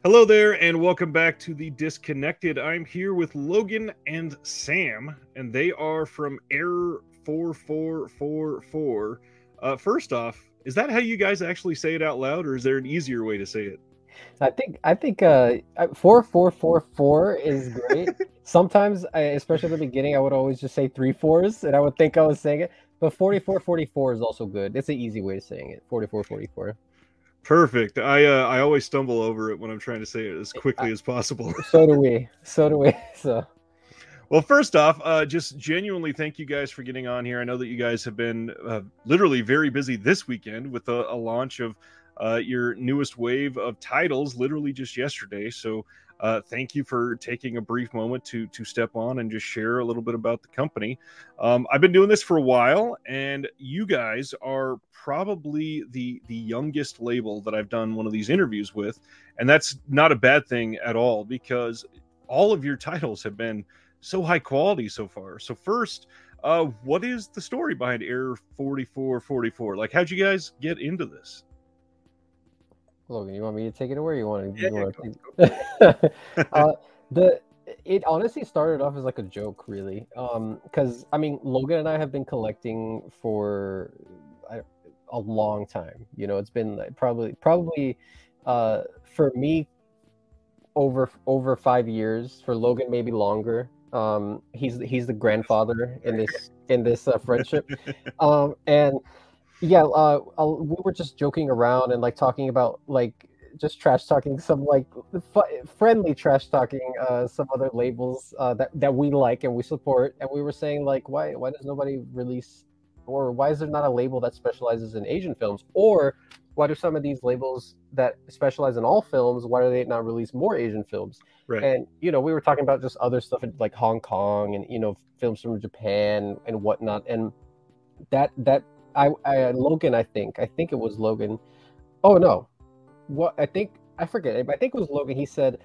Hello there, and welcome back to the Disconnected. I'm here with Logan and Sam, and they are from Error 4444. First off, is that how you guys actually say it out loud, or is there an easier way to say it? I think 4444 is great. Sometimes, especially at the beginning, I would always just say three fours, and I would think I was saying it. But 4444 is also good. It's an easy way of saying it. 4444. Perfect. I always stumble over it when I'm trying to say it as quickly as possible. So do we. So do we. So. Well, first off, just genuinely thank you guys for getting on here. I know that you guys have been literally very busy this weekend with a launch of your newest wave of titles, literally just yesterday. So thank you for taking a brief moment to step on and just share a little bit about the company. I've been doing this for a while, and you guys are probably the youngest label that I've done one of these interviews with, and that's not a bad thing at all, because all of your titles have been so high quality so far. So first, what is the story behind Error 4444? Like, how'd you guys get into this? Logan, you want me to take it away? Or you want to? It honestly started off as like a joke, really. Because I mean, Logan and I have been collecting for a long time. You know, it's been like probably for me over 5 years. For Logan, maybe longer. He's the grandfather in this friendship, and yeah, we were just joking around and like talking about like just trash talking some like friendly trash talking some other labels that we like and we support, and we were saying like why does nobody release, or why is there not a label that specializes in Asian films, or why do some of these labels that specialize in all films, why do they not release more Asian films? Right. And, you know, we were talking about just other stuff like Hong Kong and, you know, films from Japan and whatnot. And Logan, I think it was Logan. Oh, no. I forget. I think it was Logan. He said,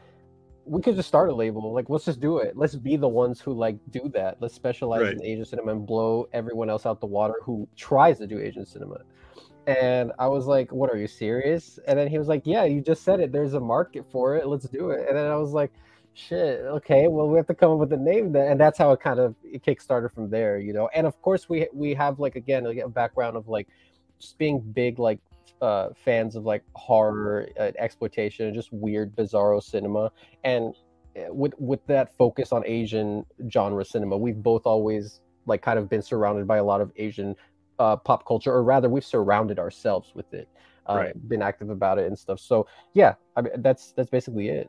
we could just start a label. Like, let's just do it. Let's be the ones who like do that. Let's specialize in Asian cinema and blow everyone else out the water who tries to do Asian cinema. And I was like, what, are you serious? And then he was like, yeah, you just said it. There's a market for it. Let's do it. And then I was like, shit, okay, well, we have to come up with a name then. And that's how it kickstarted from there, you know? And of course we have like, again, like a background of like just being big, like fans of like horror, exploitation, and just weird, bizarro cinema. And with that focus on Asian genre cinema, we've both always like kind of been surrounded by a lot of Asian pop culture, or rather we've surrounded ourselves with it, been active about it and stuff. So yeah, I mean, that's basically it.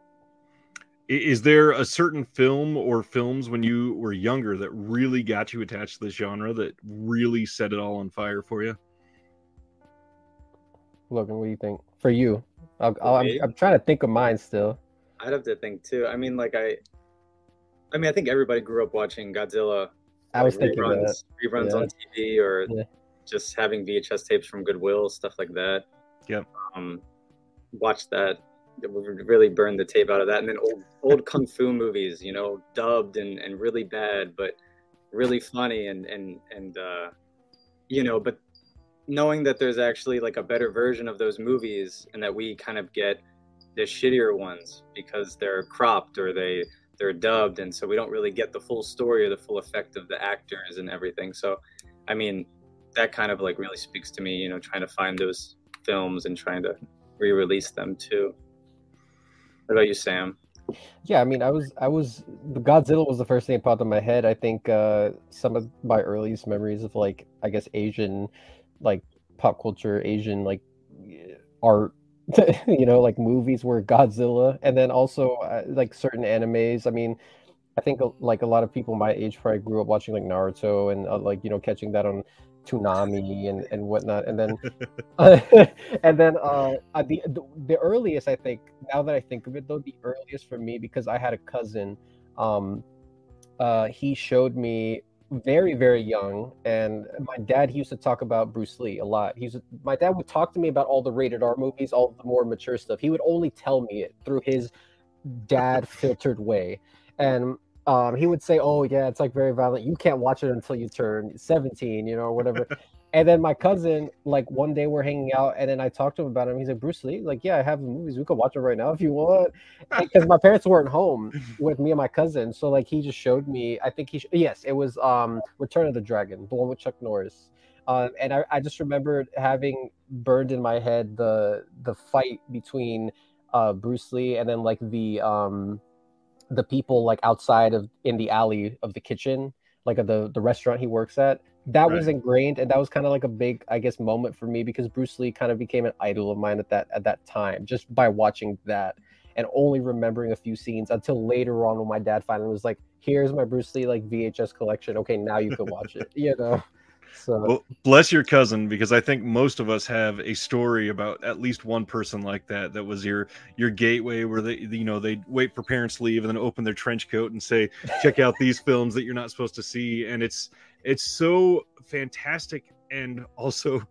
Is there a certain film or films when you were younger that really got you attached to this genre, that really set it all on fire for you? Logan, what do you think? For you, I'm trying to think of mine still. I'd have to think too. I mean, like I think everybody grew up watching Godzilla. I was thinking reruns on TV, or just having VHS tapes from Goodwill, stuff like that. Yep. Watched that. It really burned the tape out of that. And then old kung fu movies, you know, dubbed and really bad, but really funny and you know, but knowing that there's actually like a better version of those movies, and that we kind of get the shittier ones because they're cropped or they're dubbed, and so we don't really get the full story or the full effect of the actors and everything. So I mean, that kind of like really speaks to me, you know, trying to find those films and trying to re-release them too. What about you, Sam? Yeah, I mean, Godzilla was the first thing that popped in my head. I think some of my earliest memories of like, I guess, Asian like pop culture, Asian like art, you know, like movies were Godzilla, and then also like certain animes. I mean, I think like a lot of people my age probably grew up watching like Naruto and like, you know, catching that on Toonami and whatnot, and then and then the earliest, I think, now that I think of it though, the earliest for me, because I had a cousin, he showed me very, very young, and my dad, he used to talk about Bruce Lee a lot. My dad would talk to me about all the rated R movies, all the more mature stuff. He would only tell me it through his dad filtered way, and he would say, oh yeah, it's like very violent, you can't watch it until you turn 17, you know, or whatever. And then my cousin, like one day we're hanging out, and then I talked to him about him. He's like, Bruce Lee, like, yeah, I have the movies. We could watch it right now if you want. Because my parents weren't home with me and my cousin, so like he just showed me. I think yes, it was Return of the Dragon, the one with Chuck Norris. And I just remembered having burned in my head the fight between Bruce Lee and then like the people like outside of in the alley of the kitchen, like of the restaurant he works at. That was ingrained, and that was kind of like a big, I guess, moment for me because Bruce Lee kind of became an idol of mine at that time just by watching that and only remembering a few scenes until later on when my dad finally was like, "Here's my Bruce Lee like VHS collection. Okay, now you can watch it." You know. So well, bless your cousin, because I think most of us have a story about at least one person like that. That was your gateway, where they wait for parents to leave and then open their trench coat and say, "Check out these films that you're not supposed to see." And it's so fantastic, and also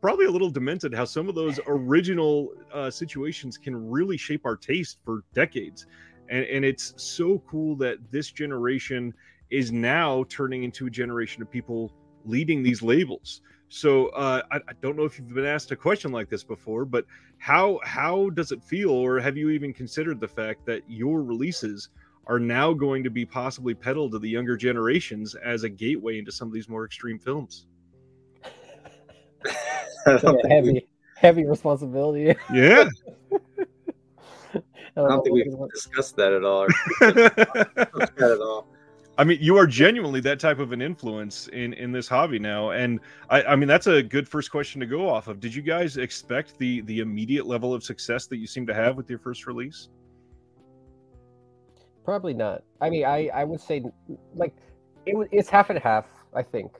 probably a little demented how some of those original situations can really shape our taste for decades. And it's so cool that this generation is now turning into a generation of people leading these labels. So I don't know if you've been asked a question like this before, but how does it feel, or have you even considered the fact that your releases are now going to be possibly peddled to the younger generations as a gateway into some of these more extreme films? heavy responsibility. Yeah. I don't think we've discussed that at all. I mean, you are genuinely that type of an influence in this hobby now. And I mean, that's a good first question to go off of. Did you guys expect the immediate level of success that you seem to have with your first release? Probably not. I mean, I would say like it's half and half. I think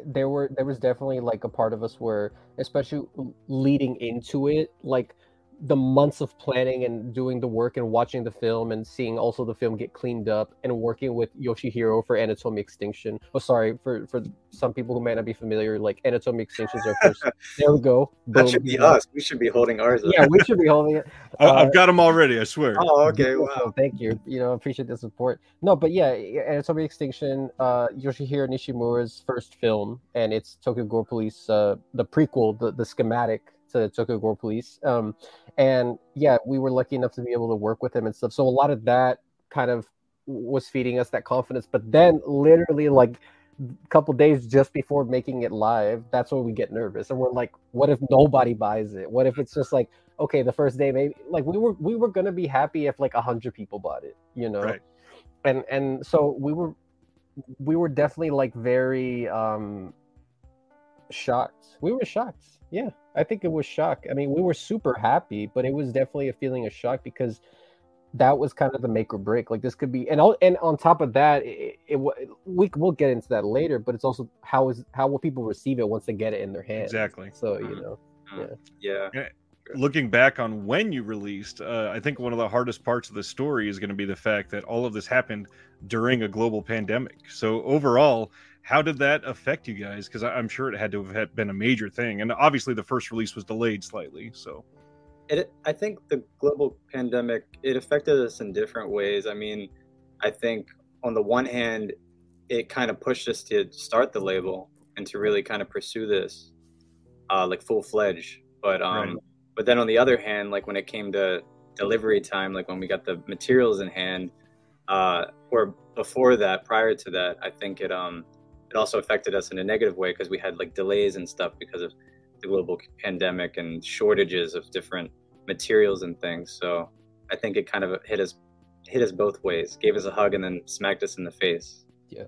there was definitely like a part of us where, especially leading into it, like the months of planning and doing the work and watching the film and seeing also the film get cleaned up and working with Yoshihiro for Anatomy Extinction. Oh, sorry, for some people who might not be familiar, like Anatomy Extinction is our first. There we go. Boom. That should be us. We should be holding ours up. Yeah, we should be holding it. I've got them already, I swear. Oh, okay. Wow. Thank you. Appreciate the support. No, but yeah, Anatomy Extinction, Yoshihiro Nishimura's first film, and it's Tokyo Gore Police, the prequel, the schematic to Tokyo Gore Police. And yeah, we were lucky enough to be able to work with him and stuff. So a lot of that kind of was feeding us that confidence. But then literally like a couple days just before making it live, that's when we get nervous. And we're like, what if nobody buys it? What if it's just like, okay, the first day, maybe like we were going to be happy if like 100 people bought it, Right. And so we were definitely like very shocked. We were shocked. Yeah, I think it was shock. I mean, we were super happy, but it was definitely a feeling of shock because that was kind of the make or break. Like this could be, and on top of that, we'll get into that later. But it's also how will people receive it once they get it in their hands? Exactly. So yeah. Looking back on when you released, I think one of the hardest parts of the story is going to be the fact that all of this happened during a global pandemic. So overall, how did that affect you guys? Because I'm sure it had to have been a major thing. And obviously the first release was delayed slightly. So I think the global pandemic, it affected us in different ways. I mean, I think on the one hand, it kind of pushed us to start the label and to really kind of pursue this like full-fledged. But then on the other hand, like when it came to delivery time, like when we got the materials in hand, or before that, prior to that, I think it also affected us in a negative way because we had like delays and stuff because of the global pandemic and shortages of different materials and things. So I think it kind of hit us both ways, gave us a hug and then smacked us in the face. Yeah.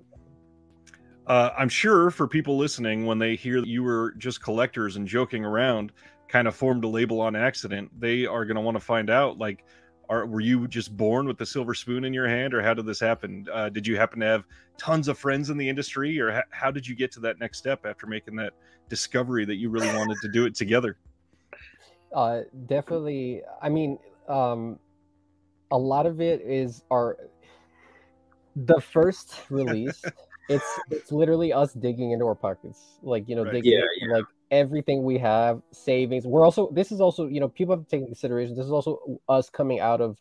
I'm sure for people listening, when they hear that you were just collectors and joking around, kind of formed a label on accident, they are going to want to find out, like, were you just born with the silver spoon in your hand, or how did this happen? Did you happen to have tons of friends in the industry, or how did you get to that next step after making that discovery that you really wanted to do it together? Definitely. I mean, a lot of it is the first release. It's literally us digging into our pockets, like digging like everything we have, savings. This is also people have to take into consideration. This is also us coming out of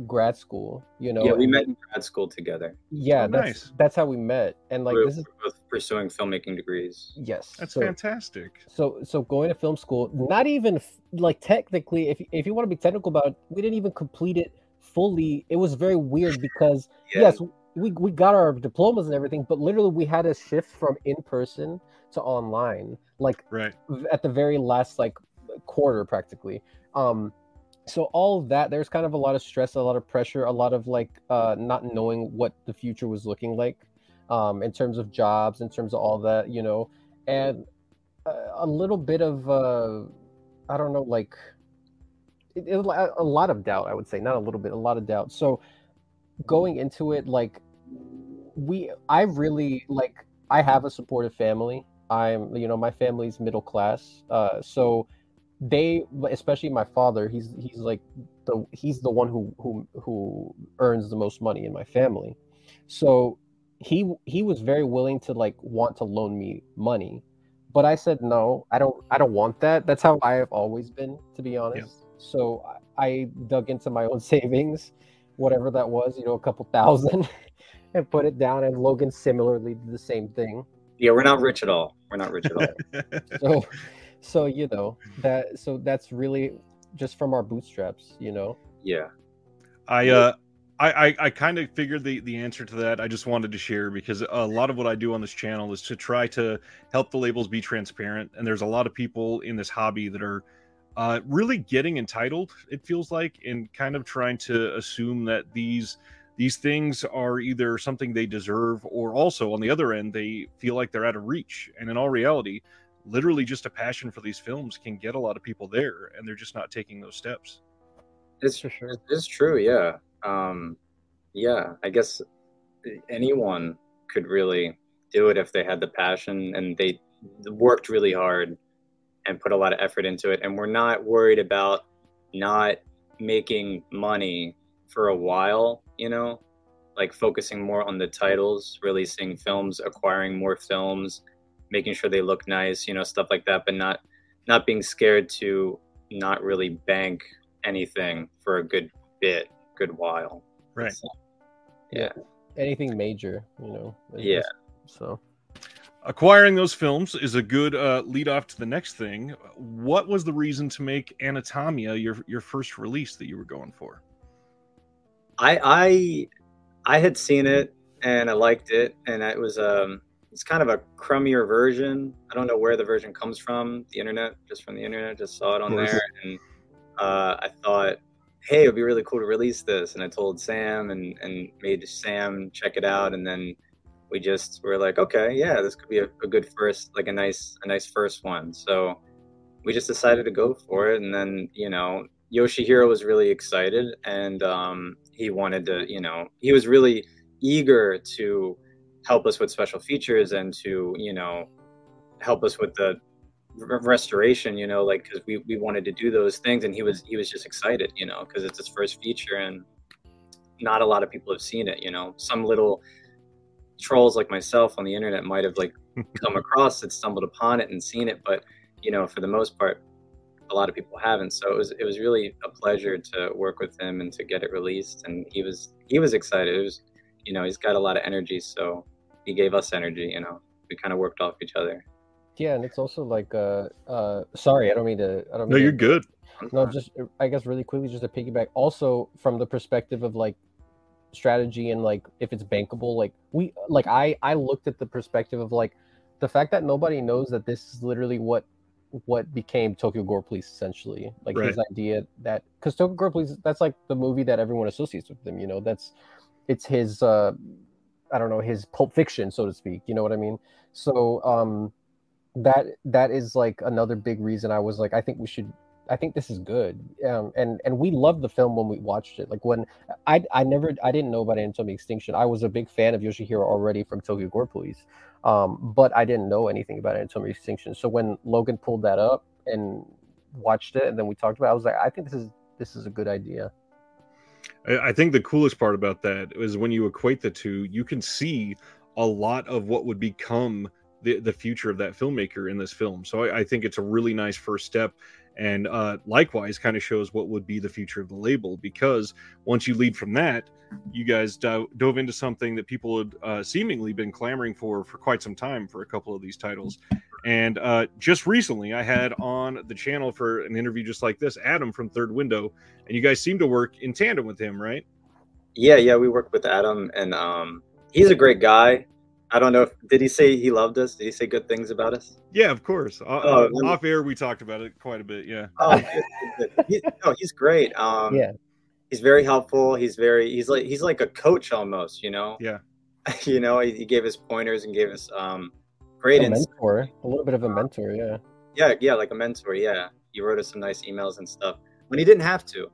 grad school. Yeah, we met in grad school together. Yeah, nice. That's how we met, and like we're this is both pursuing filmmaking degrees. Yes, That's so, fantastic. So going to film school, not even like technically, if you want to be technical about it, we didn't even complete it fully. It was very weird because Yeah. yes, we got our diplomas and everything, but literally we had to shift from in person to online, like Right. at the very last like quarter practically. So all of that, there's kind of a lot of stress, a lot of pressure, a lot of like not knowing what the future was looking like, in terms of jobs, in terms of all that, you know, and a little bit of I don't know, like a lot of doubt, I would say, not a little bit, a lot of doubt. So going into it, like I really like, I have a supportive family. I'm, you know, my family's middle class, so they, especially my father, he's like he's the one who earns the most money in my family, so he was very willing to like want to loan me money, but I said no, I don't want that. That's how I have always been, to be honest. Yeah. So I dug into my own savings, whatever that was, you know, a couple thousand, and put it down, and Logan similarly did the same thing. Yeah, we're not rich at all. We're not rich at all. So you know that, so that's really just from our bootstraps, you know. Yeah. I kind of figured the answer to that. I just wanted to share because a lot of what I do on this channel is to try to help the labels be transparent, and there's a lot of people in this hobby that are really getting entitled, it feels like, and kind of trying to assume that these things are either something they deserve, or also on the other end they feel like they're out of reach. And in all reality, literally just a passion for these films can get a lot of people there, and they're just not taking those steps. It's For sure. It's true, yeah. Yeah, I guess anyone could really do it if they had the passion and they worked really hard and put a lot of effort into it. And we're not worried about not making money for a while, you know, like focusing more on the titles, releasing films, acquiring more films, making sure they look nice, you know, stuff like that, but not being scared to not really bank anything for a good while. Right. So, yeah. Anything major, you know. Yeah. So Acquiring those films is a good lead off to the next thing. What was the reason to make Anatomia your first release that you were going for? I had seen it and I liked it, and it was it's kind of a crummier version. I don't know where the version comes from, the internet, just from the internet, just saw it on there, and I thought, hey, it would be really cool to release this. And I told Sam and made Sam check it out, and then we just were like, okay, yeah, this could be a good first, like a nice first one. So we just decided to go for it. And then, you know, Yoshihiro was really excited, and he wanted to, you know, he was really eager to help us with special features and to, you know, help us with the restoration, you know, like, because we wanted to do those things, and he was just excited, you know, because it's his first feature and not a lot of people have seen it, you know. Some little trolls like myself on the internet might have like come across it, stumbled upon it and seen it, but you know, for the most part a lot of people haven't. So it was really a pleasure to work with him and to get it released, and he was excited. It was, you know, he's got a lot of energy, so he gave us energy, you know. We kind of worked off each other. yeah, and it's also like sorry, I don't mean to No, you're good. No, just I guess really quickly, just to piggyback, also from the perspective of like strategy and like if it's bankable, like I looked at the perspective of like the fact that nobody knows that this is literally what became Tokyo Gore Police, essentially, like his idea that, because Tokyo Gore Police, that's like the movie that everyone associates with him, you know, it's his I don't know, his Pulp Fiction, so to speak, you know what I mean? So that is like another big reason I was like, I think this is good, and we loved the film when we watched it. Like when I didn't know about Anatomy Extinction. I was a big fan of Yoshihiro already from Tokyo Gore Police, but I didn't know anything about Anatomy Extinction. So when Logan pulled that up and watched it, and then we talked about it, I was like, I think this is a good idea. I think the coolest part about that is when you equate the two, you can see a lot of what would become the future of that filmmaker in this film. So I think it's a really nice first step. and likewise kind of shows what would be the future of the label, because once you lead from that, you guys dove into something that people had seemingly been clamoring for quite some time for a couple of these titles. And just recently I had on the channel for an interview just like this Adam from Third Window, and you guys seem to work in tandem with him, right? Yeah, we work with Adam, and he's a great guy. I don't know if did he say he loved us? Did he say good things about us? Yeah, of course. Off air, we talked about it quite a bit. Yeah. Oh, good. He's great. Yeah, he's very helpful. He's like a coach almost. You know. Yeah. You know, he gave us pointers and gave us great mentor, a little bit of a mentor. Yeah, like a mentor. Yeah, he wrote us some nice emails and stuff when he didn't have to.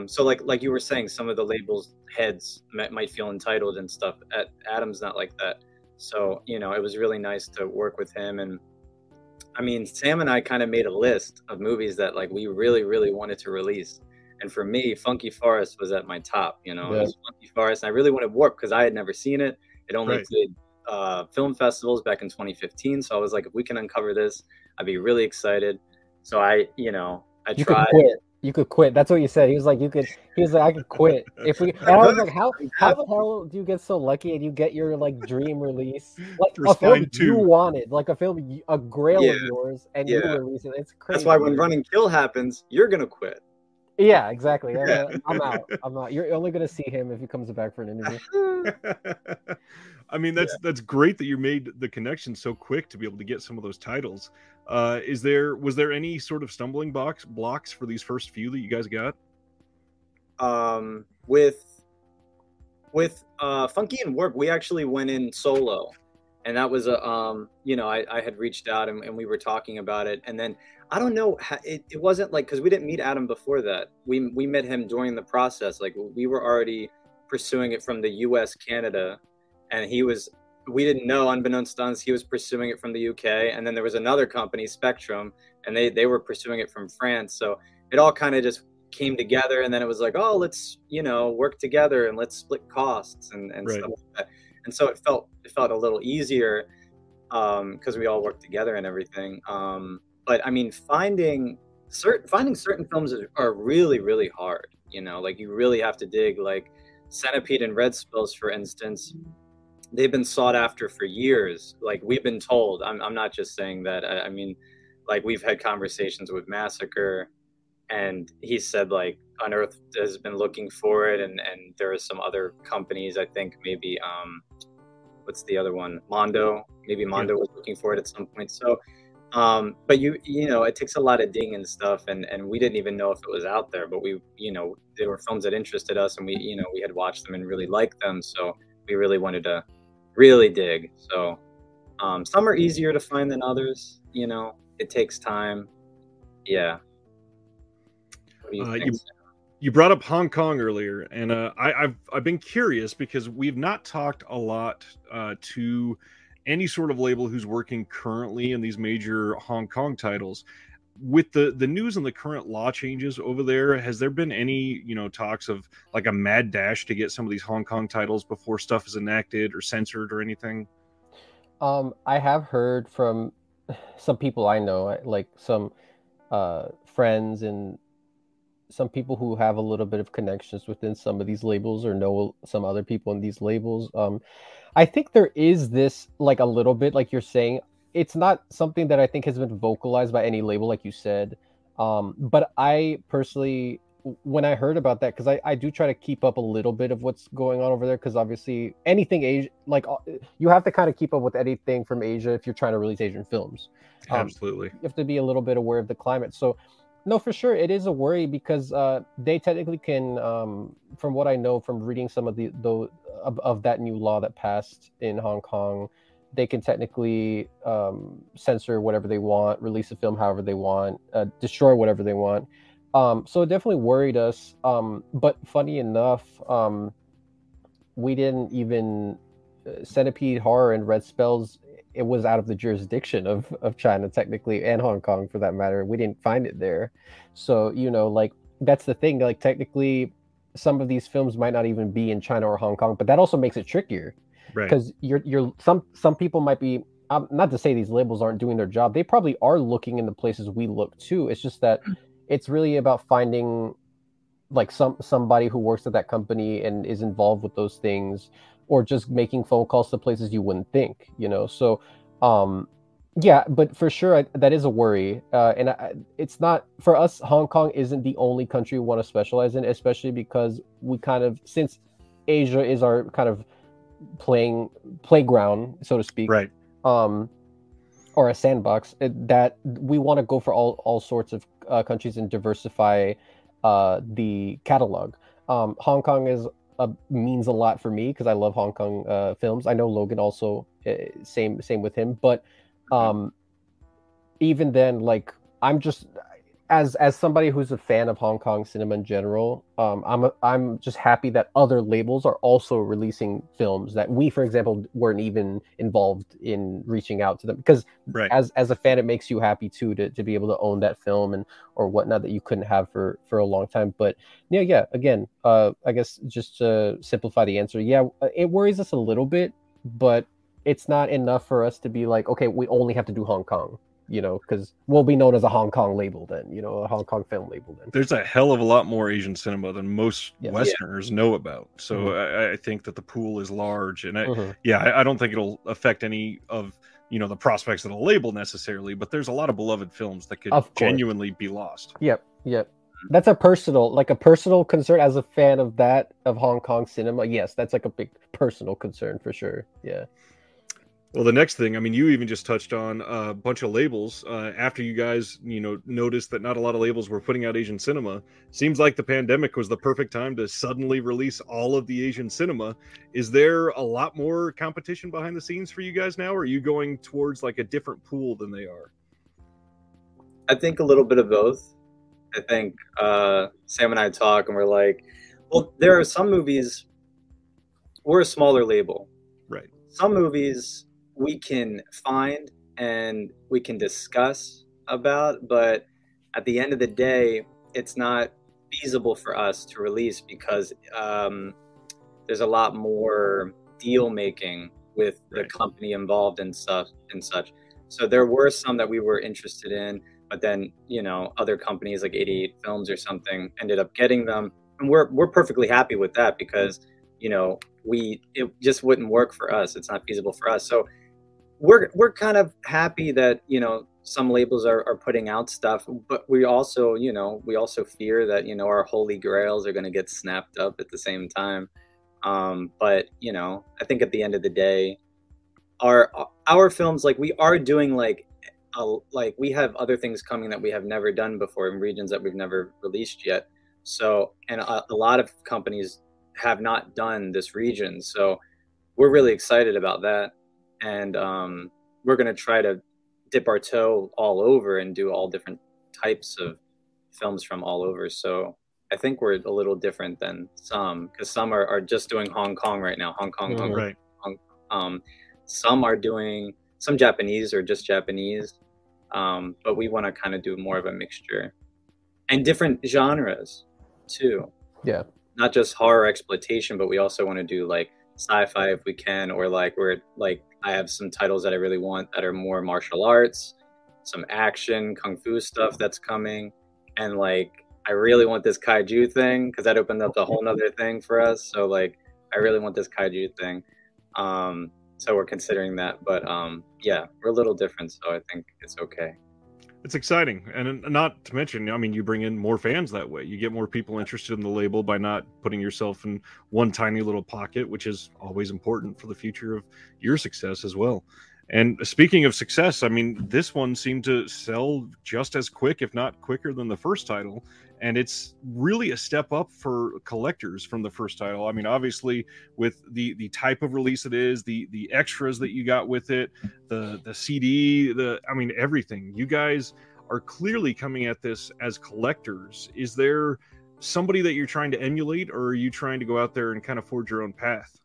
So like you were saying, some of the labels heads might feel entitled and stuff. Adam's not like that. So, you know, it was really nice to work with him. And I mean, Sam and I kind of made a list of movies that like we really, really wanted to release. And for me, Funky Forest was at my top, you know. It was Funky Forest. And I really wanted Warp because I had never seen it. It only played film festivals back in 2015. So I was like, if we can uncover this, I'd be really excited. So I tried. You could quit. That's what you said. He was like, I could quit if we. And I was like, how the hell do you get so lucky and you get your like dream release, like a film you wanted, like a film, a grail of yours, and you release it? It's crazy. That's why when Running Kill happens, you're gonna quit. Yeah, exactly. I'm out. You're only gonna see him if he comes back for an interview. I mean, that's great that you made the connection so quick to be able to get some of those titles. Was there any sort of stumbling blocks for these first few that you guys got? With Funky and Warp, we actually went in solo, and that was I had reached out and we were talking about it, and then I don't know, it wasn't like, because we didn't meet Adam before that. We met him during the process. Like we were already pursuing it from the US, Canada, and we didn't know, unbeknownst to us, he was pursuing it from the UK. And then there was another company, Spectrum, and they were pursuing it from France. So it all kind of just came together. And then it was like, oh, let's, work together and let's split costs and stuff like that. And so it felt a little easier because we all worked together and everything. But I mean, finding certain films are really, really hard. Like you really have to dig. Like Centipede and Red Spills, for instance, they've been sought after for years. Like we've been told. I'm not just saying that. I mean, like we've had conversations with Massacre, and he said like Unearthed has been looking for it, and there are some other companies. I think maybe what's the other one? Mondo. Maybe Mondo was looking for it at some point. So. But it takes a lot of digging and stuff, and we didn't even know if it was out there, but there were films that interested us, and we had watched them and really liked them. So we really wanted to really dig. So, some are easier to find than others, it takes time. Yeah. What do you think? You brought up Hong Kong earlier, and I've been curious because we've not talked a lot to any sort of label who's working currently in these major Hong Kong titles. With the news and the current law changes over there, has there been any talks of like a mad dash to get some of these Hong Kong titles before stuff is enacted or censored or anything? I have heard from some people I know, like some friends and some people who have a little bit of connections within some of these labels or know some other people in these labels. I think there is this, like a little bit, like you're saying, it's not something that I think has been vocalized by any label, like you said. But I personally, when I heard about that, because I do try to keep up a little bit of what's going on over there, because obviously anything Asia, like you have to kind of keep up with anything from Asia if you're trying to release Asian films. Absolutely. You have to be a little bit aware of the climate. So no, for sure, it is a worry because they technically can, from what I know from reading some of of that new law that passed in Hong Kong, they can technically censor whatever they want, release a film however they want, destroy whatever they want. So it definitely worried us. But funny enough, we didn't even Centipede Horror and Red Spells. It was out of the jurisdiction of China technically, and Hong Kong for that matter. We didn't find it there. So, like that's the thing. Like technically some of these films might not even be in China or Hong Kong, but that also makes it trickier. Right. Because you're some people might be not to say these labels aren't doing their job. They probably are looking in the places we look too. It's just that it's really about finding like somebody who works at that company and is involved with those things, or just making phone calls to places you wouldn't think, so yeah, but for sure that is a worry, and it's not for us. Hong Kong isn't the only country we want to specialize in, especially because we kind of, since Asia is our kind of playground, so to speak, right, or a sandbox, that we want to go for all sorts of countries and diversify the catalog. Hong Kong means a lot for me because I love Hong Kong films. I know Logan also, same with him. But even then, like, I'm just as somebody who's a fan of Hong Kong cinema in general, I'm just happy that other labels are also releasing films that we, for example, weren't even involved in reaching out to them, because as a fan, it makes you happy too to be able to own that film and or whatnot that you couldn't have for a long time. But yeah, again, I guess just to simplify the answer, yeah, it worries us a little bit, but it's not enough for us to be like, okay, we only have to do Hong Kong. Because we'll be known as a Hong Kong label then, a Hong Kong film label then. There's a hell of a lot more Asian cinema than most Westerners know about. So I think that the pool is large. And I don't think it'll affect any of, the prospects of the label necessarily, but there's a lot of beloved films that could genuinely be lost. Yep. That's a personal concern as a fan of Hong Kong cinema. Yes, that's like a big personal concern for sure. Yeah. Well, the next thing, I mean, you even just touched on a bunch of labels after you guys, noticed that not a lot of labels were putting out Asian cinema. Seems like the pandemic was the perfect time to suddenly release all of the Asian cinema. Is there a lot more competition behind the scenes for you guys now? Or are you going towards like a different pool than they are? I think a little bit of both. I think Sam and I talk and we're like, well, there are some movies, we're a smaller label. Right. Some movies we can find and we can discuss about, but at the end of the day, it's not feasible for us to release because there's a lot more deal making with the company involved and stuff and such. So there were some that we were interested in, but then other companies like 88 Films or something ended up getting them, and we're perfectly happy with that because it just wouldn't work for us. It's not feasible for us. So we're kind of happy that some labels are putting out stuff, but we also fear that our holy grails are going to get snapped up at the same time. But I think at the end of the day, our films, like, we are doing like we have other things coming that we have never done before in regions that we've never released yet. So, and a lot of companies have not done this region, so we're really excited about that. And we're going to try to dip our toe all over and do all different types of films from all over. So I think we're a little different than some, because some are just doing Hong Kong right now. Hong Kong. Right. Some are doing some Japanese or just Japanese, but we want to kind of do more of a mixture and different genres too. Yeah. Not just horror exploitation, but we also want to do like sci-fi if we can, or I have some titles that I really want that are more martial arts, some action, kung fu stuff that's coming. And I really want this kaiju thing because that opened up a whole nother thing for us. So I really want this kaiju thing. So we're considering that, but we're a little different. So I think it's okay. It's exciting. And not to mention, I mean, you bring in more fans that way. You get more people interested in the label by not putting yourself in one tiny little pocket, which is always important for the future of your success as well. And speaking of success, I mean, this one seemed to sell just as quick, if not quicker than the first title. And it's really a step up for collectors from the first title. I mean, obviously, with the type of release it is, the extras that you got with it, the CD, everything. You guys are clearly coming at this as collectors. Is there somebody that you're trying to emulate, or are you trying to go out there and kind of forge your own path?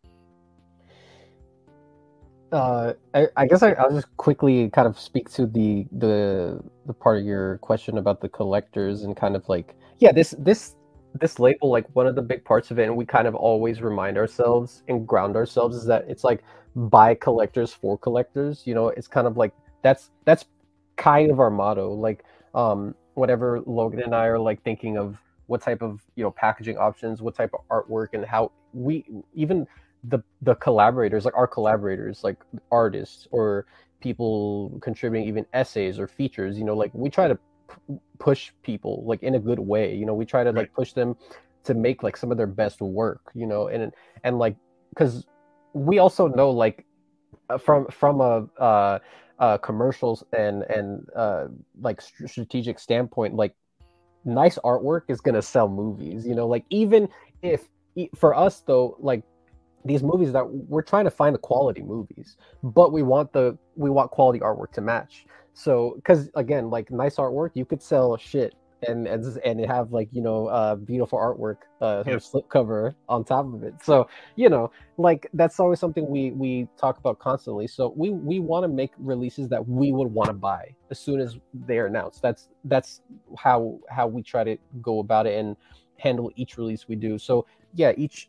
I guess I'll just quickly kind of speak to the part of your question about the collectors and kind of this label, one of the big parts of it, and we kind of always remind ourselves and ground ourselves, is that it's by collectors for collectors. You know, it's kind of like that's kind of our motto. Like whatever Logan and I are like thinking of what type of, you know, packaging options, what type of artwork, and how we even the collaborators, like our collaborators, like artists or people contributing even essays or features, you know, like we try to push people like in a good way, you know, we try to like push them to make like some of their best work, you know, and like because we also know like from a commercials and like strategic standpoint, like nice artwork is gonna sell movies, you know, like even if for us though, like these movies that we're trying to find the quality movies, but we want quality artwork to match. So because again, like nice artwork, you could sell shit and have like, you know, beautiful artwork or slipcover on top of it. So, you know, like that's always something we talk about constantly. So we want to make releases that we would want to buy as soon as they're announced. That's how we try to go about it and handle each release we do. So yeah, each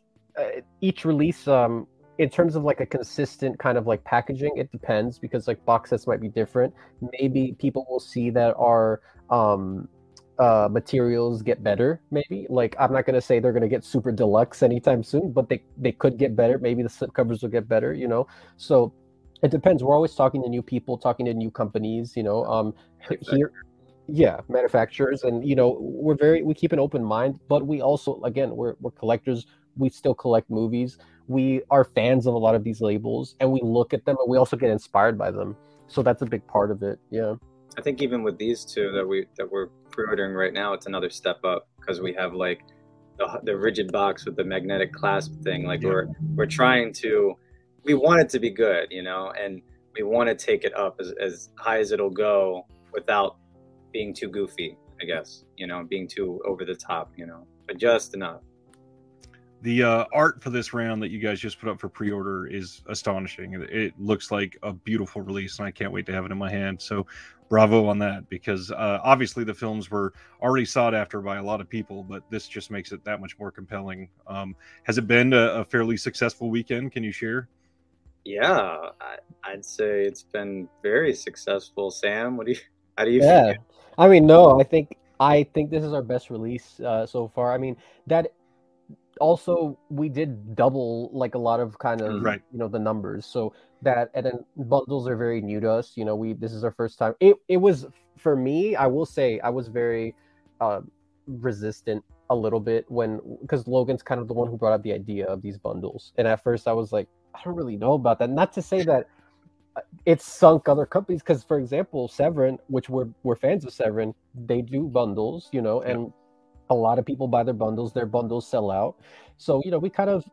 release, in terms of like a consistent kind of like packaging, it depends, because like box sets might be different. Maybe people will see that our materials get better. Maybe, like, I'm not going to say they're going to get super deluxe anytime soon, but they could get better. Maybe the slip covers will get better, you know. So it depends. We're always talking to new people, talking to new companies, you know. Here, yeah, manufacturers, and you know, we keep an open mind, but we also, again, we're collectors. We still collect movies. We are fans of a lot of these labels, and we look at them, and we also get inspired by them. So that's a big part of it. Yeah. I think even with these two that we're pre-ordering right now, it's another step up, because we have like the rigid box with the magnetic clasp thing. Like we're trying to, we want it to be good, you know, and we want to take it up as high as it'll go without being too goofy, I guess, you know, being too over the top, you know, but just enough. The art for this round that you guys just put up for pre-order is astonishing. It looks like a beautiful release, and I can't wait to have it in my hand. So bravo on that, because obviously the films were already sought after by a lot of people, but this just makes it that much more compelling. Has it been a fairly successful weekend? Can you share? Yeah, I'd say it's been very successful. Sam, how do you feel? I mean, no, I think this is our best release so far. I mean, that also we did double like a lot of kind of you know, the numbers, so that, and then bundles are very new to us, you know. This is our first time. It was, for me, I will say, I was very resistant a little bit because Logan's kind of the one who brought up the idea of these bundles, and at first I was like, I don't really know about that. Not to say that it's sunk other companies, because for example Severin, which we're fans of Severin, they do bundles, you know, and a lot of people buy their bundles sell out. So, you know, we kind of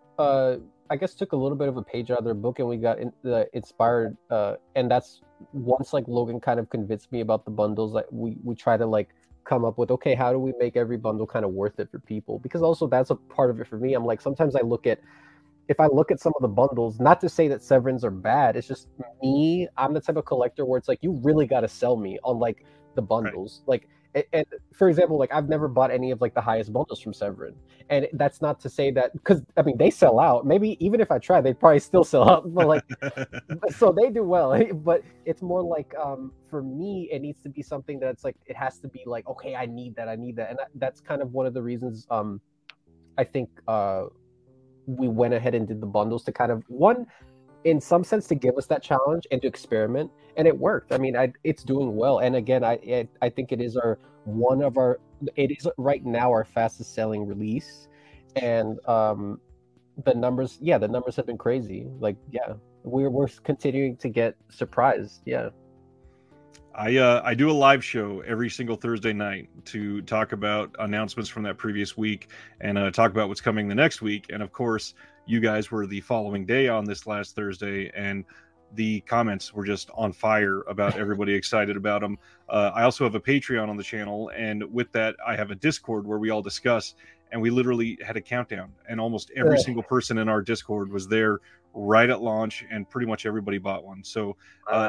I guess took a little bit of a page out of their book, and we got inspired, and that's once like Logan kind of convinced me about the bundles, that we try to like come up with, okay, how do we make every bundle kind of worth it for people? Because also that's a part of it for me. I'm like, sometimes if I look at some of the bundles, not to say that Severins are bad, it's just me, I'm the type of collector where it's like, you really got to sell me on like the bundles. Like, and for example, like I've never bought any of like the highest bundles from Severin, and that's not to say that, because I mean they sell out. Maybe even if I tried, they'd probably still sell out. But like, so they do well. But it's more like, for me, it needs to be something that's like, it has to be like, okay, I need that, and that's kind of one of the reasons. I think we went ahead and did the bundles to kind of, one, in some sense, to give us that challenge and to experiment, and it worked. I mean, it's doing well, and again, I think it is it is right now our fastest selling release, and the numbers have been crazy. Like, yeah, we're continuing to get surprised. Yeah. I do a live show every single Thursday night to talk about announcements from that previous week, and talk about what's coming the next week. And of course, you guys were the following day on this last Thursday, and the comments were just on fire about everybody excited about them. I also have a Patreon on the channel, and with that, I have a Discord where we all discuss, and we literally had a countdown, and almost every single person in our Discord was there right at launch, and pretty much everybody bought one. So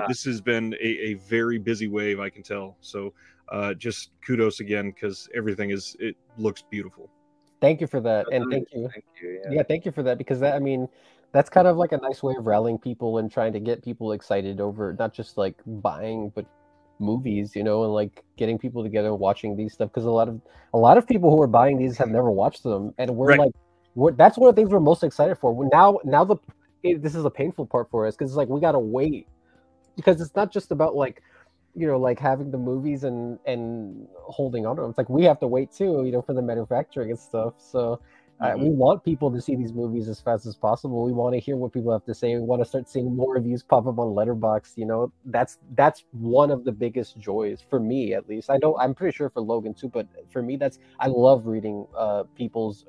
this has been a very busy wave, I can tell. So just kudos again, because it looks beautiful. Thank you for that, and thank you. Yeah, thank you for that, because that, I mean, that's kind of like a nice way of rallying people and trying to get people excited over not just like buying, but movies, and like getting people together and watching these stuff, because a lot of people who are buying these have never watched them, and we're Right. like, that's one of the things we're most excited for. This is a painful part for us, because it's like we gotta wait, because it's not just about like like having the movies and holding on to them. It's like we have to wait too, for the manufacturing and stuff. So we want people to see these movies as fast as possible. We want to hear what people have to say. We want to start seeing more reviews pop up on Letterboxd. That's one of the biggest joys for me, at least. I'm pretty sure for Logan too, but for me, I love reading people's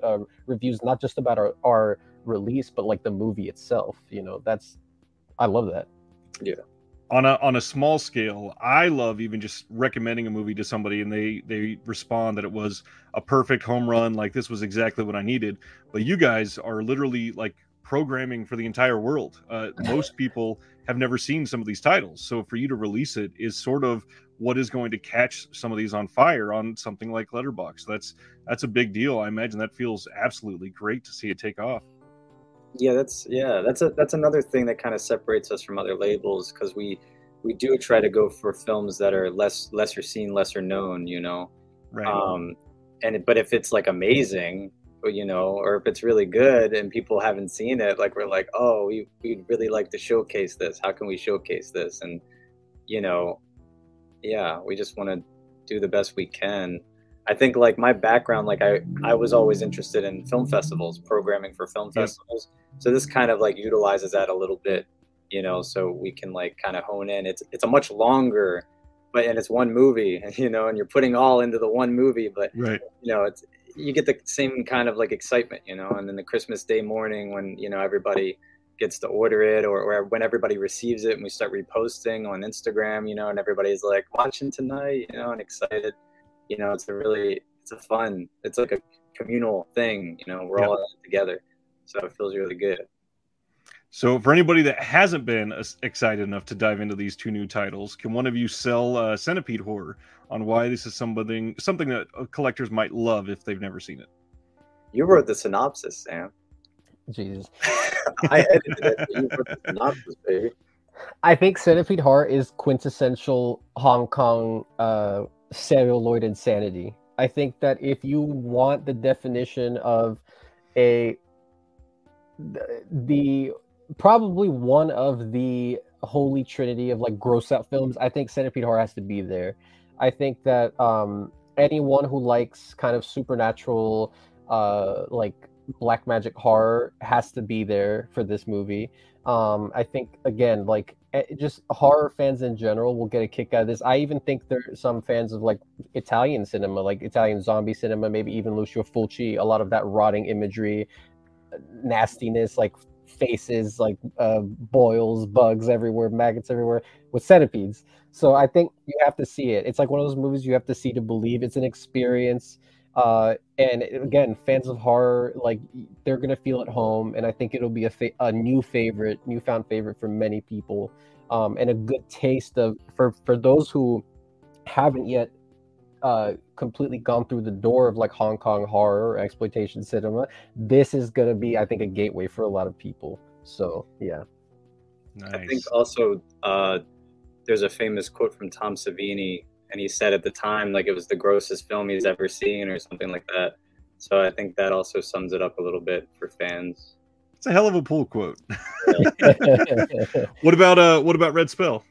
reviews, not just about our release, but like the movie itself. I love that. Yeah. On a small scale, I love even just recommending a movie to somebody and they respond that it was a perfect home run, like this was exactly what I needed. But you guys are literally like programming for the entire world. Most people have never seen some of these titles, so for you to release it is sort of what is going to catch some of these on fire on something like Letterboxd. That's a big deal. I imagine that feels absolutely great to see it take off. Yeah, that's another thing that kind of separates us from other labels, because we do try to go for films that are lesser seen, lesser known, Right. But if it's like amazing, or if it's really good and people haven't seen it, like we're like, oh, we'd really like to showcase this. How can we showcase this? And yeah, we just want to do the best we can. I think like my background, like I was always interested in film festivals, programming for film festivals. So this kind of like utilizes that a little bit, so we can like kind of hone in. It's a much longer, and it's one movie, and you're putting all into the one movie, but Right. You get the same kind of like excitement, and then the Christmas Day morning when, everybody gets to order it, or when everybody receives it and we start reposting on Instagram, and everybody's like watching tonight, and excited. It's like a communal thing, we're all together, so it feels really good. So for anybody that hasn't been excited enough to dive into these two new titles, can one of you sell Centipede Horror on why this is something that collectors might love if they've never seen it? You wrote the synopsis, Sam. Jesus. I edited it, but you wrote the synopsis, baby. I think Centipede Horror is quintessential Hong Kong celluloid insanity. I think that if you want the definition of the probably one of the holy trinity of like gross out films, I think Centipede Horror has to be there. I think that anyone who likes kind of supernatural like black magic horror has to be there for this movie. I think again, like just horror fans in general will get a kick out of this. I even think there are some fans of like Italian cinema, like Italian zombie cinema, maybe even Lucio Fulci, a lot of that rotting imagery, nastiness, like faces, like boils, bugs everywhere, maggots everywhere, with centipedes. So I think you have to see it. It's like one of those movies you have to see to believe. It's an experience. And again, fans of horror, like they're gonna feel at home, and I think it'll be a newfound favorite for many people, and a good taste of for those who haven't yet completely gone through the door of like Hong Kong horror or exploitation cinema. This is gonna be, I think, a gateway for a lot of people. So yeah. Nice. I think also there's a famous quote from Tom Savini, and he said at the time like it was the grossest film he's ever seen or something like that. So I think that also sums it up a little bit for fans. It's a hell of a pull quote. What about Red Spell?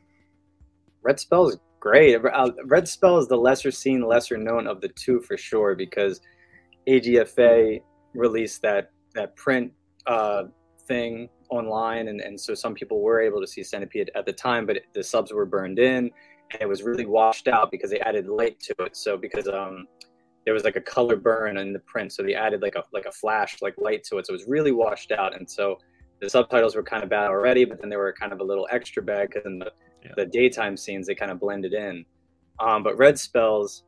Red Spell is great. Red Spell is the lesser seen, lesser known of the two for sure, because AGFA released that print thing online, and so some people were able to see Centipede at the time, but the subs were burned in, and it was really washed out because they added light to it. So because there was like a color burn in the print, so they added like a flash like light to it, so it was really washed out. And so the subtitles were kind of bad already, but then they were kind of a little extra bad because in the daytime scenes they kind of blended in. But Red Spells,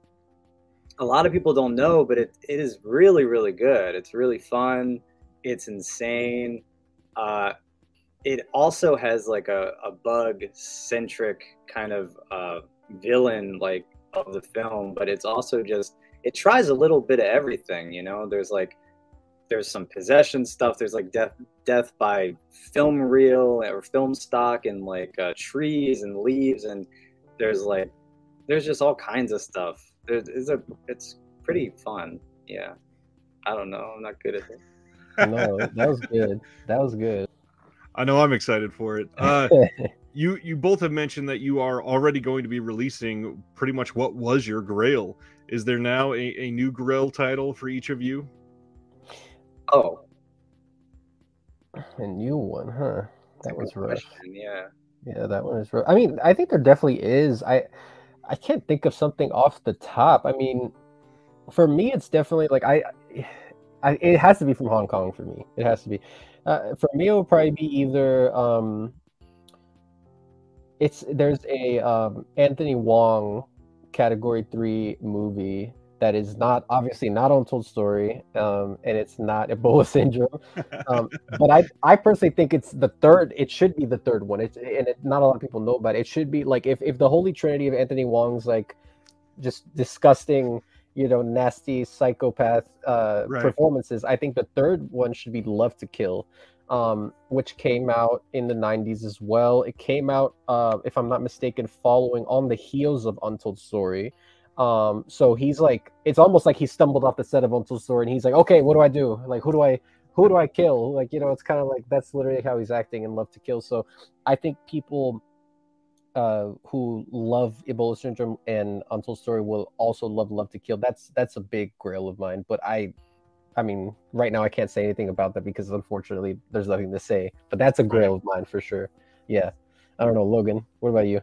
a lot of people don't know, but it is really, really good. It's really fun. It's insane. It also has like a bug centric kind of villain like of the film, but it's also just, it tries a little bit of everything, there's there's some possession stuff. There's like death by film reel or film stock and like trees and leaves, and there's just all kinds of stuff. It's pretty fun. Yeah, I don't know. I'm not good at it. No, that was good. That was good. I know I'm excited for it. You both have mentioned that you are already going to be releasing pretty much what was your Grail. Is there now a new Grail title for each of you? Oh, a new one, huh? That was rough. Question, yeah. Yeah, that one is rough. I mean, I think there definitely is. I can't think of something off the top. I mean, for me, it's definitely like it has to be from Hong Kong for me. It has to be. For me, it would probably be either there's a Anthony Wong Category 3 movie that is obviously not Untold Story, and it's not Ebola Syndrome. But I personally think it's the third. It should be the third one. Not a lot of people know about it. It should be like if the Holy Trinity of Anthony Wong's like just disgusting, nasty psychopath performances, I think the third one should be Love to Kill, which came out in the 90s as well. It came out, if I'm not mistaken, following on the heels of Untold Story. So he's like, it's almost like he stumbled off the set of Untold Story and he's like, okay, what do I do? Like, who do I kill? Like, it's kind of like, that's literally how he's acting in Love to Kill. So I think people who love Ebola Syndrome and Untold Story will also love to Kill. That's a big grail of mine. But I mean, right now I can't say anything about that because unfortunately there's nothing to say. But that's a grail of mine for sure. Yeah. I don't know, Logan, what about you?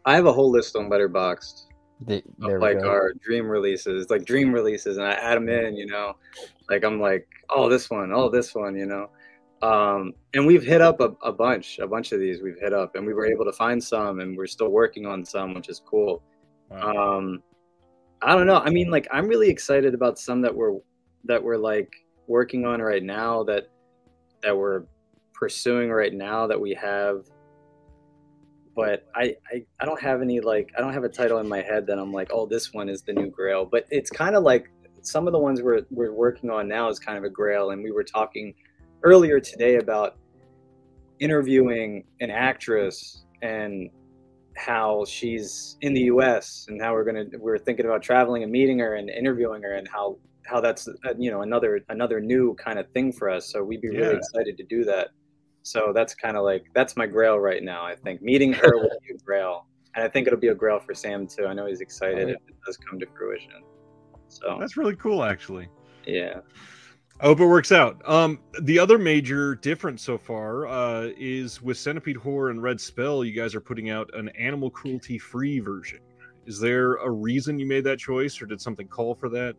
I have a whole list on Letterboxd. There like our dream releases, and I add them in, like I'm like, this one, and we've hit up a bunch of these we've hit up, and we were able to find some, and we're still working on some, which is cool. Wow. I don't know. I mean, like, I'm really excited about some that we're like working on right now, that we're pursuing right now, that we have. But I don't have any, like, I don't have a title in my head that I'm like, this one is the new Grail. But it's kind of like some of the ones we're working on now is kind of a Grail. And we were talking earlier today about interviewing an actress and how she's in the U.S. and how we're thinking about traveling and meeting her and interviewing her, and how that's another new kind of thing for us. So we'd be really excited to do that. So that's kind of like, that's my Grail right now. I think meeting her will be a Grail, and I think it'll be a Grail for Sam too. I know he's excited if it does come to fruition. So that's really cool, actually. Yeah. I hope it works out. The other major difference so far is with Centipede Horror and Red Spell. You guys are putting out an animal cruelty-free version. Is there a reason you made that choice, or did something call for that?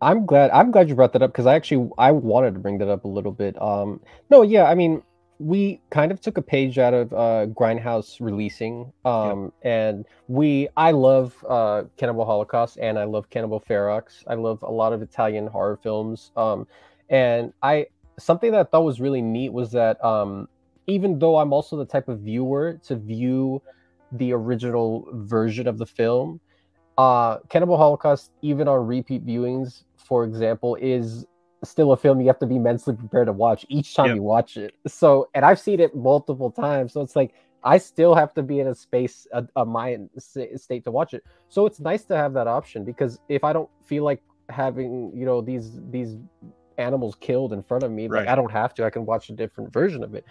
I'm glad you brought that up, because I wanted to bring that up a little bit. No, yeah, I mean, we kind of took a page out of Grindhouse releasing, and I love Cannibal Holocaust, and I love Cannibal Ferox. I love a lot of Italian horror films, and something that I thought was really neat was that even though I'm also the type of viewer to view the original version of the film, Cannibal Holocaust, even on repeat viewings, for example, is still a film you have to be mentally prepared to watch each time you watch it. So, and I've seen it multiple times, so it's like I still have to be in a mind state to watch it. So it's nice to have that option, because if I don't feel like having these animals killed in front of me, like I don't have to. I can watch a different version of it.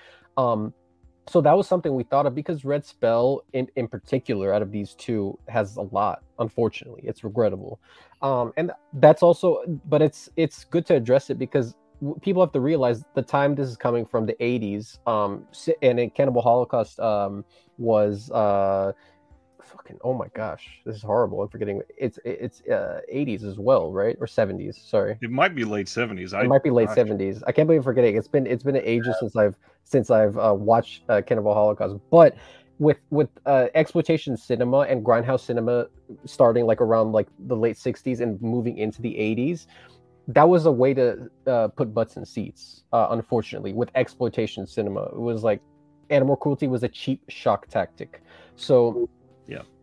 So that was something we thought of, because Red Spell in particular, out of these two, has a lot. Unfortunately, it's regrettable, and that's also. But it's good to address it, because people have to realize the time this is coming from, the 80s. And in Cannibal Holocaust was fucking, oh my gosh, this is horrible. I'm forgetting. It's 80s as well, right? Or 70s? Sorry, it might be late 70s. It might be late 70s. I can't believe I'm forgetting. It's been ages since I've watched Cannibal Holocaust. But with exploitation cinema and grindhouse cinema starting like around like the late 60s and moving into the 80s, that was a way to put butts in seats. Unfortunately, with exploitation cinema, it was like animal cruelty was a cheap shock tactic. So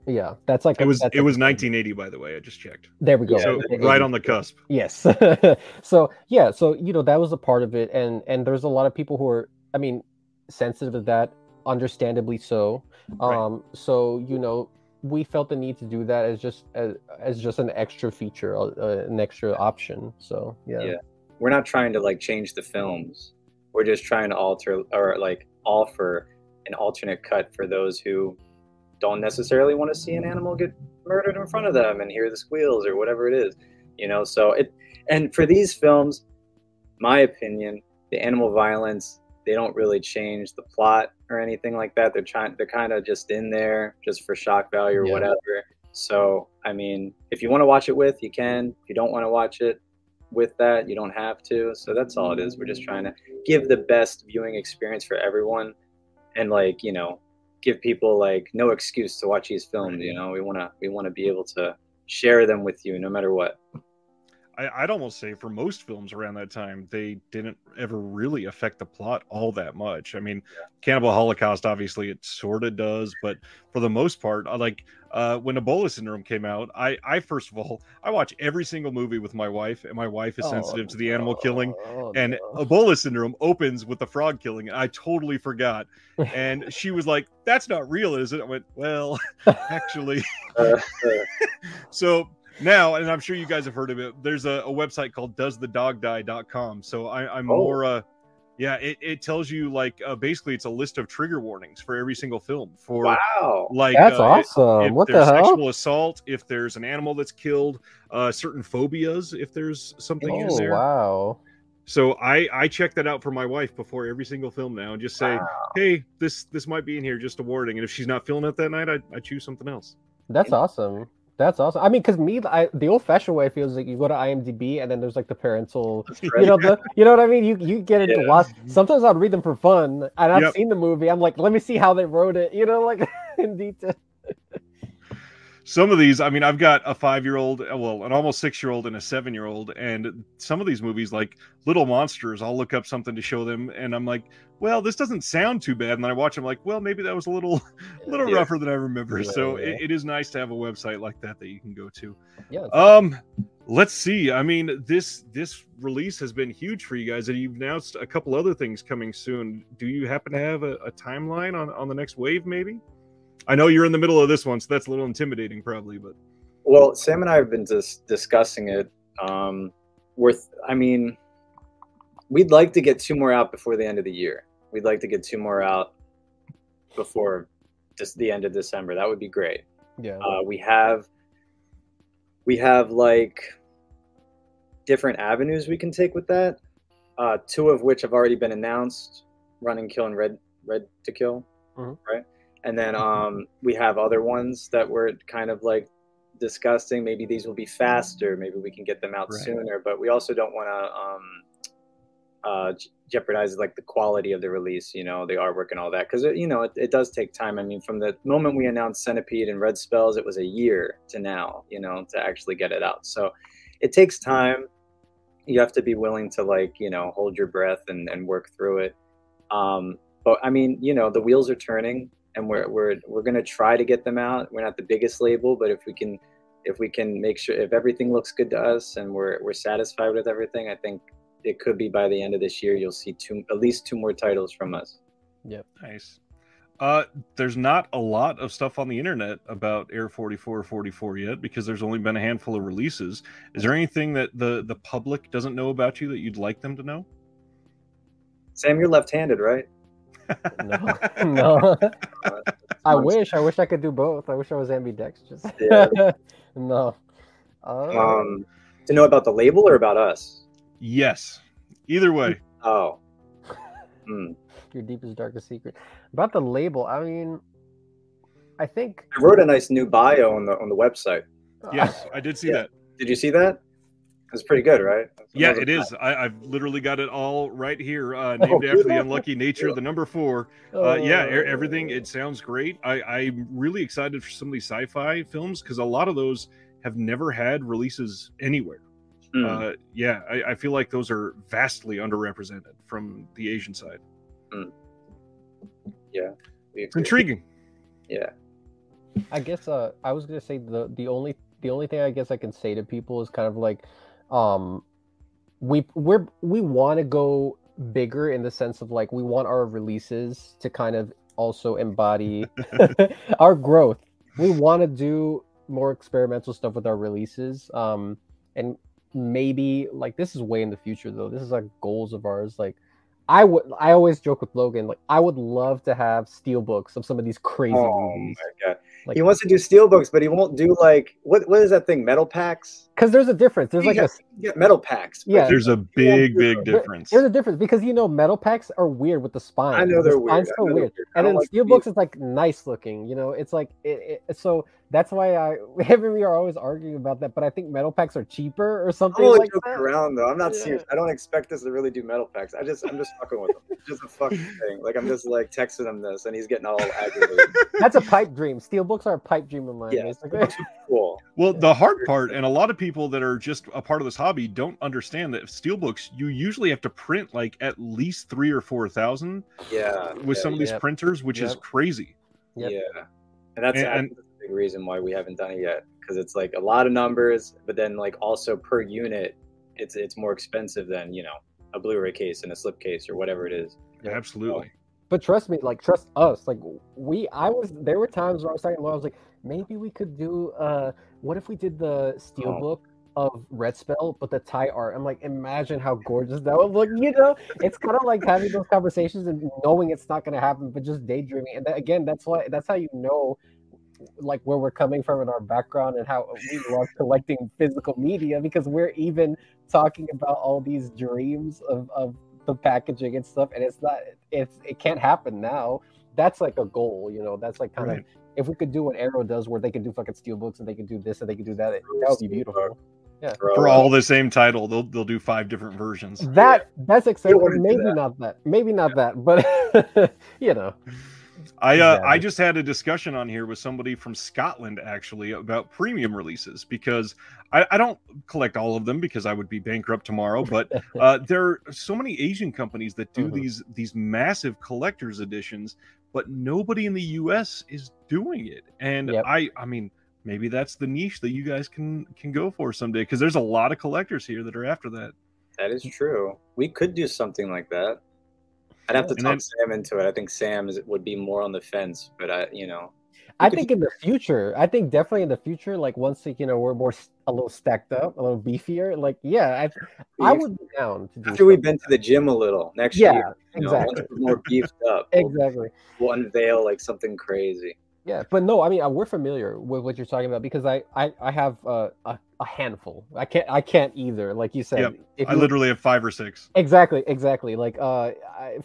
Yeah, that's like It was that's it like was 1980, by the way. I just checked. there we go. So Okay, right 80. on the cusp. Yes. So yeah, so that was a part of it, and there's a lot of people who are, I mean, sensitive to that, understandably so. Right. So we felt the need to do that as just an extra feature, an extra option. So yeah. Yeah, we're not trying to like change the films. We're just trying to alter or like offer an alternate cut for those who don't necessarily want to see an animal get murdered in front of them and hear the squeals or whatever it is, So and for these films, my opinion, the animal violence, they don't really change the plot or anything like that. They're kind of just in there just for shock value or Yeah. whatever. So I mean, if you want to watch it with, you can. If you don't want to watch it with that, you don't have to. So that's all it is. We're just trying to give the best viewing experience for everyone, and like give people like no excuse to watch these films. We want to be able to share them with you no matter what. I'd almost say for most films around that time, they didn't ever really affect the plot all that much. I mean, Cannibal Holocaust, obviously, it sort of does, but for the most part, like when Ebola Syndrome came out, I first of all, I watch every single movie with my wife, and my wife is sensitive to the animal killing, and Ebola Syndrome opens with the frog killing, and I totally forgot. And she was like, "That's not real, is it?" I went, "Well, actually." So now, and I'm sure you guys have heard of it, there's a website called doesthedogdie.com. So I'm more it tells you like basically it's a list of trigger warnings for every single film for wow, like that's awesome. if What the there's hell? sexual assault, if there's an animal that's killed, certain phobias, if there's something in there. Wow. So I check that out for my wife before every single film now and just say, hey, this might be in here, just a warning. And if she's not feeling it that night, I choose something else. That's awesome. That's awesome. I mean, because the old-fashioned way feels like you go to IMDb and then there's like the parental, you know what I mean. You get into lots. Sometimes I'd read them for fun, and I've seen the movie. I'm like, let me see how they wrote it, like in detail. Some of these, I mean, I've got a 5-year-old, well, an almost 6-year-old and a 7-year-old, and some of these movies, like Little Monsters, I'll look up something to show them, and I'm like, well, this doesn't sound too bad. And then I watch them, like, well, maybe that was a little rougher than I remember. So it is nice to have a website like that you can go to. Yeah. Let's see. I mean, this release has been huge for you guys, and you've announced a couple other things coming soon. Do you happen to have a timeline on the next wave, maybe? I know you're in the middle of this one, so that's a little intimidating, probably. But well, Sam and I have been just discussing it. We'd like to get 2 more out before the end of the year. We'd like to get 2 more out before just the end of December. That would be great. Yeah. We have like different avenues we can take with that. 2 of which have already been announced: Running, Kill, and Red to Kill. Mm-hmm. Right. And then we have other ones that we're kind of like discussing. Maybe these will be faster. Maybe we can get them out sooner. But we also don't want to jeopardize like the quality of the release, the artwork and all that, because it does take time. I mean, from the moment we announced Centipede and Red Spells, it was a year to now, to actually get it out. So it takes time. You have to be willing to like hold your breath and work through it. But I mean, the wheels are turning. And we're gonna try to get them out. We're not the biggest label, but if we can make sure, if everything looks good to us and we're satisfied with everything, I think it could be by the end of this year you'll see at least 2 more titles from us. Yep. Nice. There's not a lot of stuff on the internet about Air 44 yet because there's only been a handful of releases. Is there anything that the public doesn't know about you that you'd like them to know? Sam, you're left-handed, right? No. I wish I could do both. I wish I was ambidextrous. Yeah. No. To know about the label or about us? Yes. Either way. Oh. Your deepest, darkest secret. About the label, I mean, I think I wrote a nice new bio on the website. Yes, I did see that. Did you see that? It's pretty good, right? Yeah, it is. I've literally got it all right here, named after the unlucky nature, the number 4. Everything. It sounds great. I'm really excited for some of these sci-fi films because a lot of those have never had releases anywhere. I feel like those are vastly underrepresented from the Asian side. Yeah, it's intriguing. Yeah. I guess I was gonna say the only thing I guess I can say to people is kind of like, we want to go bigger in the sense of like we want our releases to kind of also embody our growth. We want to do more experimental stuff with our releases, and maybe like this is way in the future though. This is like goals of ours. Like I always joke with Logan, like I would love to have steelbooks of some of these crazy movies. My God. Like, He wants to do steelbooks, but he won't do like what is that thing? Metal packs? because there's a difference. There's like metal packs. Yeah. There's a big difference. There's a difference because metal packs are weird with the spine. I know they're weird. So weird. And then steelbooks is like nice looking. It's like so that's why him and me are always arguing about that. But I think metal packs are cheaper or something like that. Around though. I'm not serious. I don't expect us to really do metal packs. I'm just fucking with him. It's just a fucking thing. Like I'm just like texting him this, and he's getting all aggravated. That's a pipe dream. Steelbooks are a pipe dream of mine. Yeah, cool. Well, the hard part, and a lot of people that are just a part of this hobby don't understand that steelbooks, you usually have to print like at least 3,000 or 4,000. Yeah. With some of these printers, which is crazy. Yep. Yeah. And that's a big reason why we haven't done it yet, because it's like a lot of numbers, but then like also per unit, it's more expensive than a Blu-ray case and a slip case or whatever it is. Yeah, absolutely. But trust me, like trust us. Like there were times where I was talking about, I was like, maybe we could do what if we did the steelbook of Red Spell, but the tie art. I'm like, imagine how gorgeous that would look. It's kind of like having those conversations and knowing it's not going to happen, but just daydreaming. And again, that's how like where we're coming from in our background and how we love collecting physical media, because we're even talking about all these dreams of the packaging and stuff, and it can't happen now. That's like a goal, that's like kind of, if we could do what Arrow does where they can do fucking steelbooks and they can do this and they can do that would be beautiful. Yeah. For all the same title, they'll do 5 different versions. That's exciting. Maybe not that, but I just had a discussion on here with somebody from Scotland actually about premium releases, because I don't collect all of them because I would be bankrupt tomorrow, but there are so many Asian companies that do these massive collector's editions, but nobody in the US is doing it. And I mean, maybe that's the niche that you guys can go for someday, because there's a lot of collectors here that are after that. That is true. We could do something like that. I'd have to talk Sam into it. I think Sam would be more on the fence, but I think in the future, definitely in the future, like once we're a little stacked up, a little beefier, like I would be down to do after we've been to the gym a little next year. Exactly. Once we're more beefed up, exactly. We'll unveil like something crazy. Yeah, but no, I mean we're familiar with what you're talking about, because I have a handful. I can't either. Like you said, I literally have 5 or 6. Exactly. Like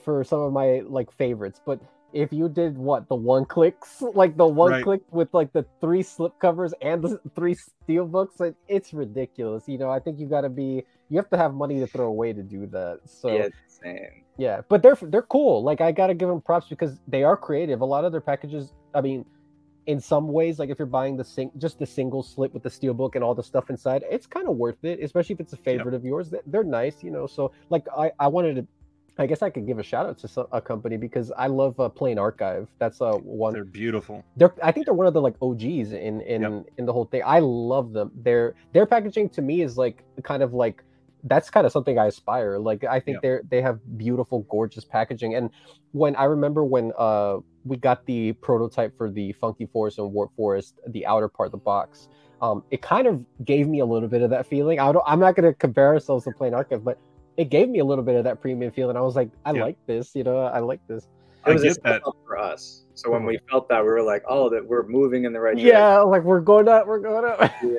for some of my like favorites, but if you did the one clicks, like the one click with like the 3 slip covers and the 3 steel books, like it's ridiculous. I think you have to have money to throw away to do that. So yeah, same. Yeah, but they're cool. Like I gotta give them props because they are creative. A lot of their packages, I mean, in some ways, like if you're buying just the single slip with the steelbook and all the stuff inside, it's kind of worth it, especially if it's a favorite of yours. They're nice, So like I wanted to, I guess I could give a shout out to a company because I love Plain Archive. That's one. They're beautiful. I think they're one of the like OGs in the whole thing. I love them. Their packaging to me is like kind of like, that's kind of something I aspire. Like I think they have beautiful, gorgeous packaging. And when we got the prototype for the Funky Forest and Warp Forest, the outer part of the box, it kind of gave me a little bit of that feeling. I'm not going to compare ourselves to Plain Archive, but it gave me a little bit of that premium feeling. I was like, I like this, I like this. It was a step up for us. So when we felt that, we were like, oh, that we're moving in the right direction. Yeah, like we're going up. Yeah.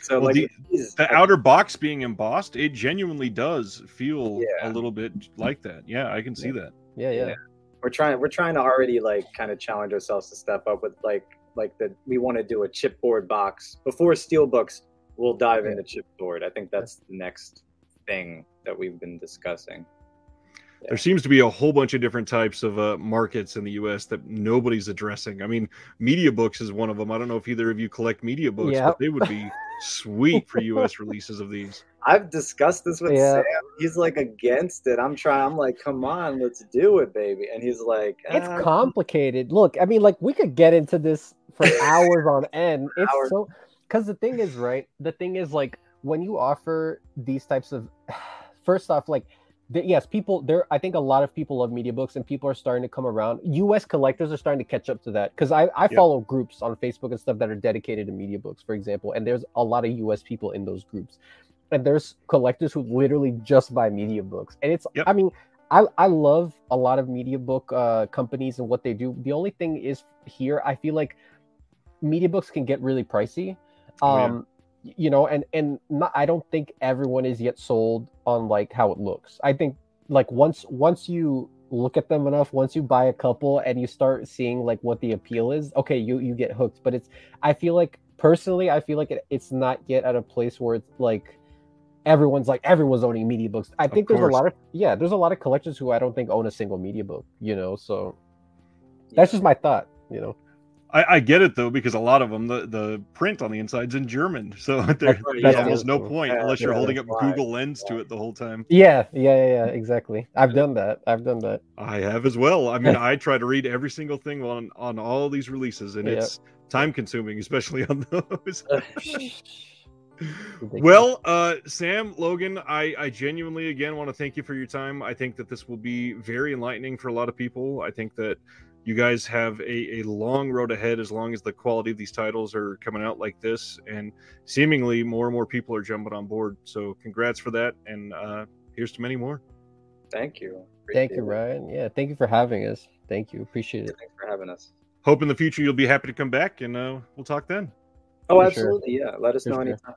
So well, the outer box being embossed, it genuinely does feel a little bit like that. Yeah, I can see that. Yeah. We're trying to already like kind of challenge ourselves to step up with like that. We want to do a chipboard box before steelbooks. We'll dive into chipboard. I think that's the next thing that we've been discussing. There seems to be a whole bunch of different types of markets in the U.S. that nobody's addressing. I mean, media books is one of them. I don't know if either of you collect media books, but they would be sweet for U.S. releases of these. I've discussed this with Sam. He's like against it. I'm like, come on, let's do it, baby. And he's like, it's complicated. Look, I mean, like we could get into this for hours on end. It's Hours. so, because the thing is, right? The thing is, like, when you offer these types of, first off, like, yes, people there. I think a lot of people love media books, and people are starting to come around. U.S. collectors are starting to catch up to that, because I follow groups on Facebook and stuff that are dedicated to media books, for example, and there's a lot of U.S. people in those groups, and there's collectors who literally just buy media books, and it's. I mean, I love a lot of media book companies and what they do. The only thing is here, I feel like media books can get really pricey. You know, and not, I don't think everyone is yet sold on like how it looks. I think like once you look at them enough, once you buy a couple and you start seeing like what the appeal is, okay, you get hooked. But it's, I feel like personally, it's not yet at a place where it's like everyone's owning media books. I think there's a lot of collectors who I don't think own a single media book, you know. So that's just my thought, you know. I get it though, because a lot of them, the print on the inside's in German, so there's almost no point unless you're holding up Google Lens to it the whole time. Yeah, exactly. I've done that. I have as well. I mean, I try to read every single thing on all these releases, and it's time consuming, especially on those. Well, Sam, Logan, I genuinely again want to thank you for your time. I think that this will be very enlightening for a lot of people. I think that you guys have a long road ahead as long as the quality of these titles are coming out like this, and seemingly more and more people are jumping on board. So congrats for that, and here's to many more. Thank you. Thank you, Ryan. Yeah, thank you for having us. Thank you. Appreciate it. Thanks for having us. Hope in the future you'll be happy to come back, and we'll talk then. Oh, absolutely. Sure. Yeah. Let us know anytime.